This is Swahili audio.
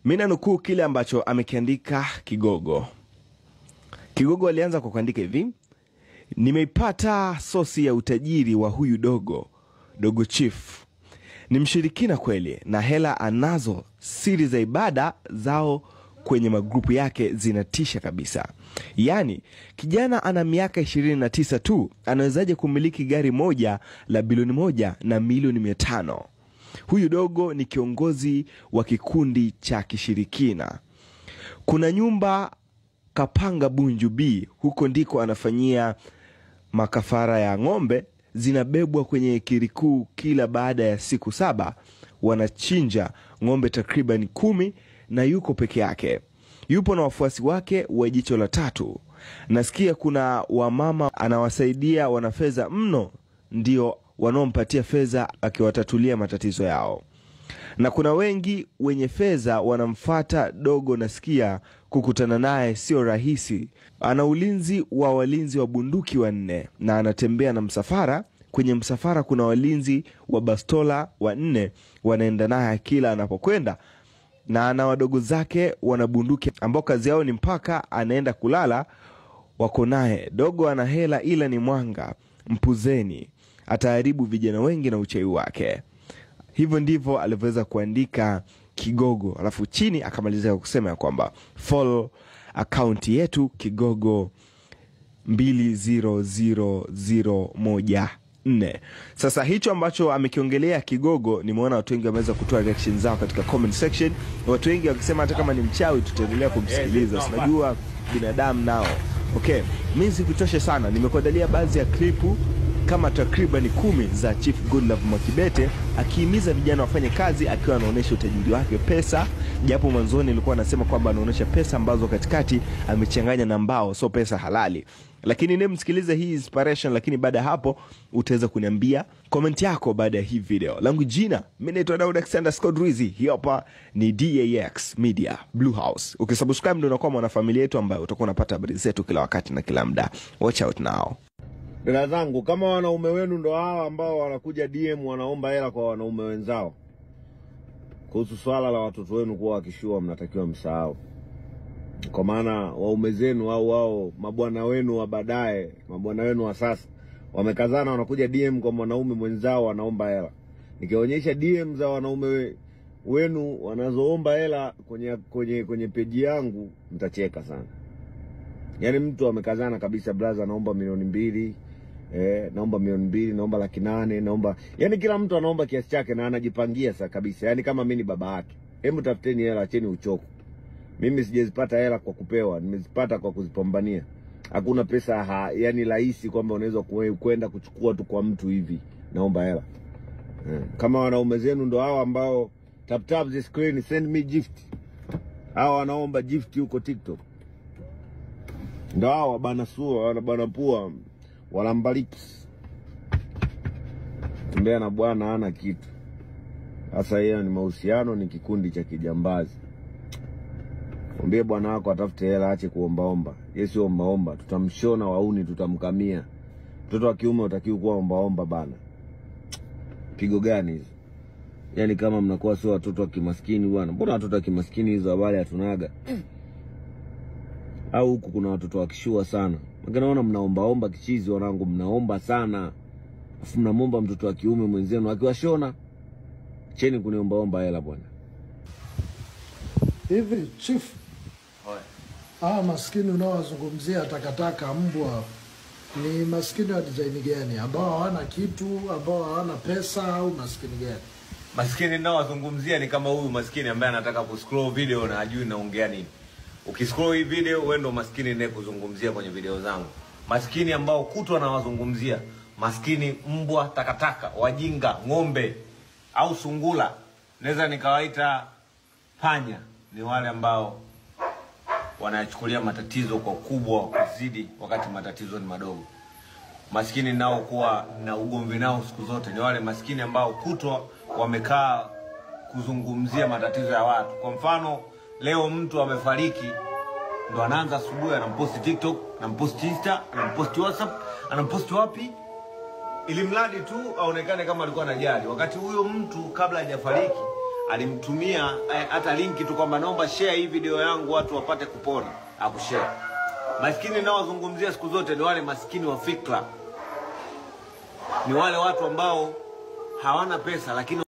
Mina nukuu kile ambacho amekiandika Kigogo. Kigogo alianza kwa kuandika hivi: nimeipata sosi ya utajiri wa huyu Dogo Chief. Ni mshirikina kweli, na hela anazo. Siri za ibada zao kwenye magrupu yake zinatisha kabisa. Yani, kijana ana miaka 29 tu, anawezaje kumiliki gari moja la bilioni 1 na milioni 500? Huyu Dogo ni kiongozi wa kikundi cha kishirikina. Kuna nyumba kapanga Bunju B, huko ndiko anafanyia makafara ya ng'ombe. Zinabebwa kwenye kirikuu kila baada ya siku 7. Wanachinja ng'ombe takriban 10 na yuko peke yake. Yupo na wafuasi wake wa jicho la tatu. Nasikia kuna wamama anawasaidia, wana fedha mno, ndio wanaompatia fedha akiwatatulia matatizo yao. Na kuna wengi wenye fedha wanamfuata Dogo. Nasikia kukutana naye sio rahisi. Ana ulinzi wa walinzi wa bunduki 4 na anatembea na msafara. Kwenye msafara kuna walinzi wa bastola 4 wanaenda naye kila anapokwenda, na ana wadogo zake wana bunduki ambao kazi yao ni mpaka anaenda kulala wako naye. Dogo ana hela ila ni mwanga, mpuzeni, ataharibu vijana wengi na uchawi wake. Hivyo ndivyo alivyoweza kuandika Kigogo. Alafu chini akamalizia kusema ya kwamba follow account yetu Kigogo 200014. Sasa hicho ambacho amekiongelea Kigogo, nimeona watu wengi wameweza kutoa reaction zao katika comment section. Watu wengi wakisema hata kama ni mchawi tutaendelea kumsikiliza. Unajua binadamu nao. Okay, mimi sikutosha sana. Nimekuandalia baadhi ya klipu kama takriban 10 za Chief Godlove Mwakibete akihimiza vijana wafanye kazi, akiwa anaonesha utajiri wake pesa. Japo mwanzoni alikuwa anasema kwamba anaonesha pesa ambazo katikati amechanganya na mbao, so pesa halali. Lakini ni msikilize hii inspiration, lakini baada hapo utaweza kuniambia comment yako baada ya hii video. Langu jina, mimi naitwa Daud_Drizzy. Hii hapa ni DAX Media Blue House. Ukisubscribe ndio unakuwa mwanafamilia yetu ambayo utakuwa unapata habari zetu kila wakati na kila muda. Watch out now. Dada zangu, kama wanaume wenu ndo hao ambao wanakuja DM wanaomba hela kwa wanaume wenzao, kuhusu swala la watoto wenu kuwa wakishua, mnatakiwa msahau. Kwa maana waume zenu au wao mabwana wenu wa baadaye, mabwana wenu wa sasa, wamekazana wanakuja DM kwa wanaume mwenzao wanaomba hela. Nikionyesha DM za wanaume wenu wanazoomba hela kwenye peji yangu, mtacheka sana. Yaani mtu amekazana kabisa, brother naomba milioni 2, naomba milioni 2, naomba 800,000, naomba, yani kila mtu anaomba kiasi chake na anajipangia sasa kabisa. Yani kama mimi ni baba yake. Hebu tafuteni hela, acheni uchoko. Mimi sijazipata hela kwa kupewa, nimezipata kwa kuzipambania. Hakuna pesa yani rahisi kwamba unaweza kwenda kuchukua tu kwa mtu hivi. Naomba hela. Kama wanaume zenu ndo hao ambao tap the screen, send me gift. Hao wanaomba gift huko TikTok. Ndo hao bana sua, wana bana pua, wala mbalips. Tembea na bwana hana kitu. Sasa yeye ni mahusiano, ni kikundi cha kijambazi. Mwambie bwana wako atafute hela, aache kuombaomba. Yesi ombaomba, tutamshona wauni, tutamkamia. Mtoto wa kiume utakiwa kuwa ombaomba bana. Pigo gani hizo? Yani kama mnakuwa sio watoto wa kimaskini bwana. Mbona watoto wa kimaskini hizo habari hatunaga? Au huku kuna watoto wakishua sana. Maka naona mnaombaomba kichizi wanangu, mnaomba sana. Afu mnamomba mtoto wa kiume mwenzenu akiwashona. Cheni kuniombaomba hela bwana. Hivi Chief, maskini unaowazungumzia takataka mbwa, ni maskini wa design gani? Ambao hawana kitu, ambao hawana pesa, au maskini gani? Maskini ninaowazungumzia ni kama huyu maskini ambaye anataka kuscroll video na hajui naongea nini. Ukiscroll hii video, wewe ndo maskini ninayekuzungumzia kwenye video zangu. Maskini ambao kutwa nawazungumzia, maskini mbwa, takataka, wajinga, ng'ombe au sungula. Naweza nikawaita panya. Ni wale ambao wanachukulia matatizo kwa kubwa kuzidi wakati matatizo ni madogo. Maskini nao kuwa na ugomvi nao siku zote ni wale maskini ambao kutwa wamekaa kuzungumzia matatizo ya watu. Kwa mfano, leo mtu amefariki, ndo anaanza asubuhi anamposti TikTok, anamposti Insta, anamposti WhatsApp, anamposti wapi, ili mradi tu aonekane kama alikuwa anajali. Wakati huyo mtu kabla hajafariki alimtumia hata linki tu kwamba naomba share hii video yangu watu wapate kupona, akushare. Maskini nao wazungumzia siku zote ni wale maskini wa fikra, ni wale watu ambao hawana pesa lakini